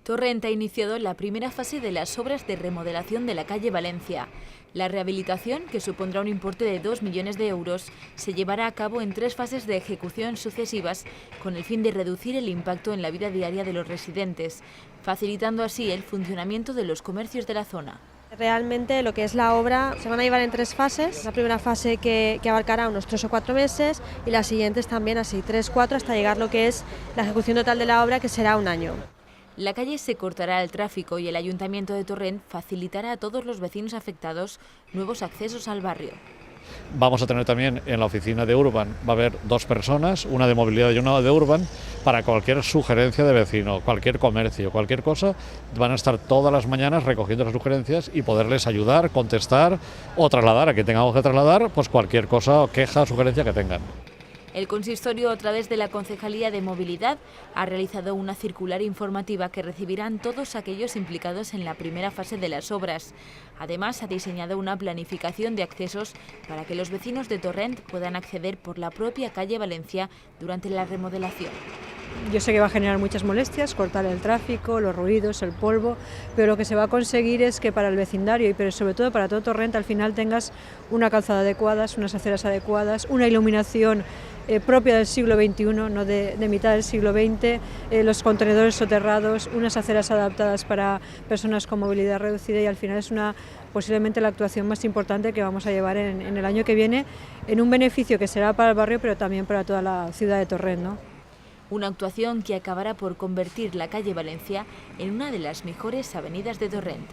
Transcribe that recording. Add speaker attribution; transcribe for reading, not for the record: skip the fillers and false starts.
Speaker 1: Torrent ha iniciado la primera fase de las obras de remodelación de la calle Valencia. La rehabilitación, que supondrá un importe de 2 millones de euros, se llevará a cabo en 3 fases de ejecución sucesivas, con el fin de reducir el impacto en la vida diaria de los residentes, facilitando así el funcionamiento de los comercios de la zona.
Speaker 2: Realmente lo que es la obra se van a llevar en 3 fases. La primera fase que abarcará unos 3 o 4 meses y las siguientes también así 3, 4 hasta llegar lo que es la ejecución total de la obra, que será 1 año.
Speaker 1: La calle se cortará al tráfico y el Ayuntamiento de Torrent facilitará a todos los vecinos afectados nuevos accesos al barrio.
Speaker 3: Vamos a tener también en la oficina de Urban, va a haber 2 personas, una de movilidad y una de Urban, para cualquier sugerencia de vecino, cualquier comercio, cualquier cosa, van a estar todas las mañanas recogiendo las sugerencias y poderles ayudar, contestar o trasladar a quien tengamos que trasladar, pues cualquier cosa, queja o sugerencia que tengan.
Speaker 1: El consistorio, a través de la Concejalía de Movilidad, ha realizado una circular informativa que recibirán todos aquellos implicados en la primera fase de las obras. Además, ha diseñado una planificación de accesos para que los vecinos de Torrent puedan acceder por la propia calle Valencia durante la remodelación.
Speaker 4: Yo sé que va a generar muchas molestias, cortar el tráfico, los ruidos, el polvo, pero lo que se va a conseguir es que para el vecindario pero sobre todo para todo Torrent al final tengas una calzada adecuada, unas aceras adecuadas, una iluminación propia del siglo XXI, no de mitad del siglo XX, los contenedores soterrados, unas aceras adaptadas para personas con movilidad reducida, y al final es posiblemente la actuación más importante que vamos a llevar en el año que viene, en un beneficio que será para el barrio pero también para toda la ciudad de Torrent, ¿no?
Speaker 1: Una actuación que acabará por convertir la calle Valencia en una de las mejores avenidas de Torrent.